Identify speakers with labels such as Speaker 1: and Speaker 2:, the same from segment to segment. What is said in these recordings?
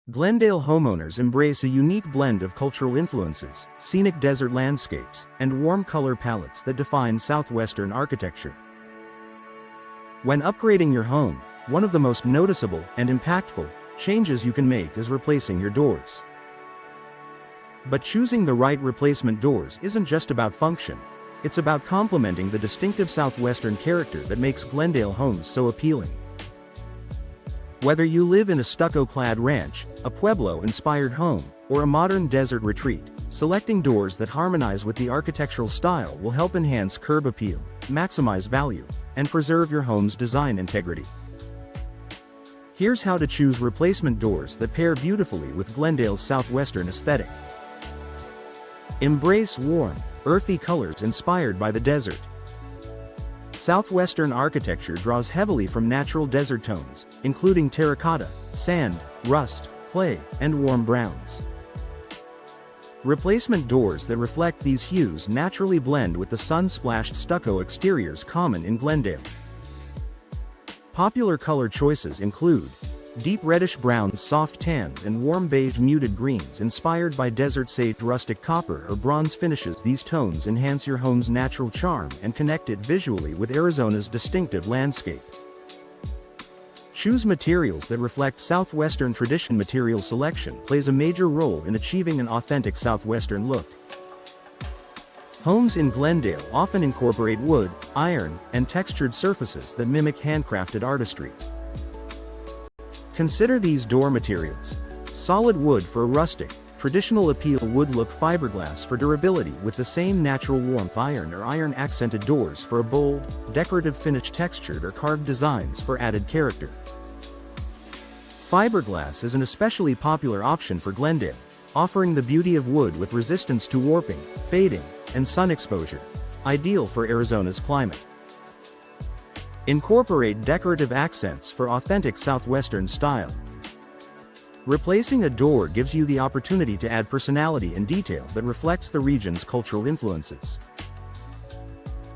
Speaker 1: Glendale homeowners embrace a unique blend of cultural influences, scenic desert landscapes, and warm color palettes that define Southwestern architecture. When upgrading your home, one of the most noticeable and impactful changes you can make is replacing your doors. But choosing the right replacement doors isn't just about function, it's about complementing the distinctive Southwestern character that makes Glendale homes so appealing. Whether you live in a stucco-clad ranch, a Pueblo-inspired home, or a modern desert retreat, selecting doors that harmonize with the architectural style will help enhance curb appeal, maximize value, and preserve your home's design integrity. Here's how to choose replacement doors that pair beautifully with Glendale's Southwestern aesthetic. Embrace warm, earthy colors inspired by the desert. Southwestern architecture draws heavily from natural desert tones, including terracotta, sand, rust, clay, and warm browns. Replacement doors that reflect these hues naturally blend with the sun-splashed stucco exteriors common in Glendale. Popular color choices include deep reddish browns, soft tans, and warm beige muted greens inspired by desert sage, rustic copper or bronze finishes. These tones enhance your home's natural charm and connect it visually with Arizona's distinctive landscape. Choose materials that reflect Southwestern tradition. Material selection plays a major role in achieving an authentic Southwestern look. Homes in Glendale often incorporate wood, iron, and textured surfaces that mimic handcrafted artistry. Consider these door materials. Solid wood for a rustic, traditional appeal, wood look, fiberglass for durability with the same natural warmth, iron or iron accented doors for a bold, decorative finish, textured or carved designs for added character. Fiberglass is an especially popular option for Glendale, offering the beauty of wood with resistance to warping, fading, and sun exposure, ideal for Arizona's climate. Incorporate decorative accents for authentic Southwestern style. Replacing a door gives you the opportunity to add personality and detail that reflects the region's cultural influences.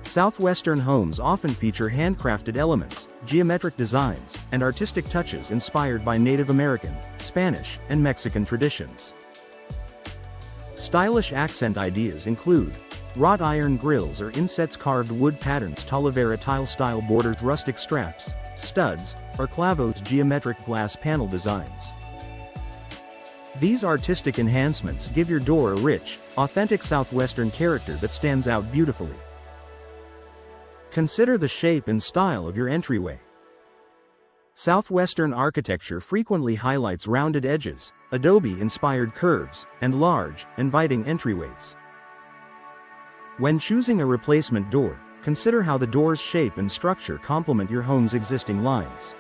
Speaker 1: Southwestern homes often feature handcrafted elements, geometric designs, and artistic touches inspired by Native American, Spanish, and Mexican traditions. Stylish accent ideas include wrought iron grills or insets, carved wood patterns, talavera tile-style borders, rustic straps, studs, or clavos, geometric glass panel designs. These artistic enhancements give your door a rich, authentic Southwestern character that stands out beautifully. Consider the shape and style of your entryway. Southwestern architecture frequently highlights rounded edges, adobe-inspired curves, and large, inviting entryways. When choosing a replacement door, consider how the door's shape and structure complement your home's existing lines.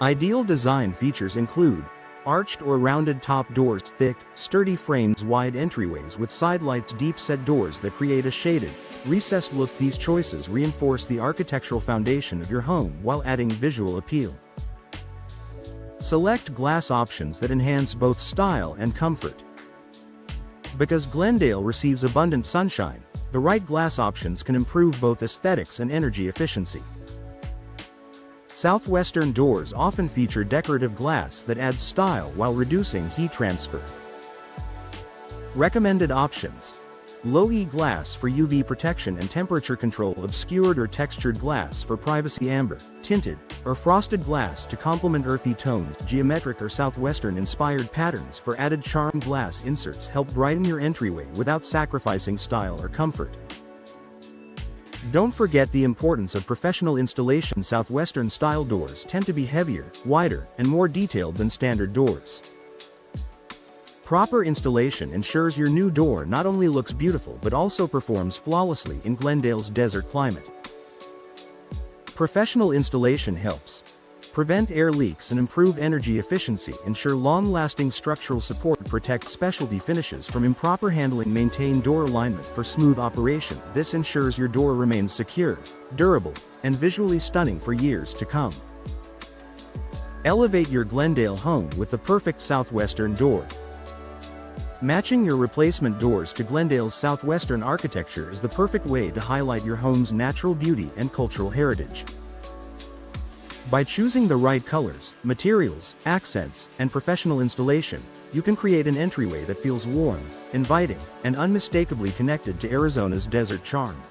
Speaker 1: Ideal design features include arched or rounded top doors, thick, sturdy frames, wide entryways with side lights, deep-set doors that create a shaded, recessed look. These choices reinforce the architectural foundation of your home while adding visual appeal. Select glass options that enhance both style and comfort. Because Glendale receives abundant sunshine, the right glass options can improve both aesthetics and energy efficiency. Southwestern doors often feature decorative glass that adds style while reducing heat transfer. Recommended options: low-E glass for UV protection and temperature control, obscured or textured glass for privacy, amber, tinted, or frosted glass to complement earthy tones, geometric or Southwestern-inspired patterns for added charm. Glass inserts help brighten your entryway without sacrificing style or comfort. Don't forget the importance of professional installation. Southwestern-style doors tend to be heavier, wider, and more detailed than standard doors. Proper installation ensures your new door not only looks beautiful but also performs flawlessly in Glendale's desert climate. Professional installation helps prevent air leaks and improve energy efficiency, ensure long-lasting structural support, protect specialty finishes from improper handling, maintain door alignment for smooth operation. This ensures your door remains secure, durable, and visually stunning for years to come. Elevate your Glendale home with the perfect Southwestern door. Matching your replacement doors to Glendale's Southwestern architecture is the perfect way to highlight your home's natural beauty and cultural heritage. By choosing the right colors, materials, accents, and professional installation, you can create an entryway that feels warm, inviting, and unmistakably connected to Arizona's desert charm.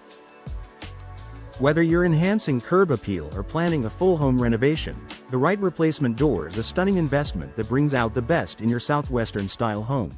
Speaker 1: Whether you're enhancing curb appeal or planning a full home renovation, the right replacement door is a stunning investment that brings out the best in your Southwestern-style home.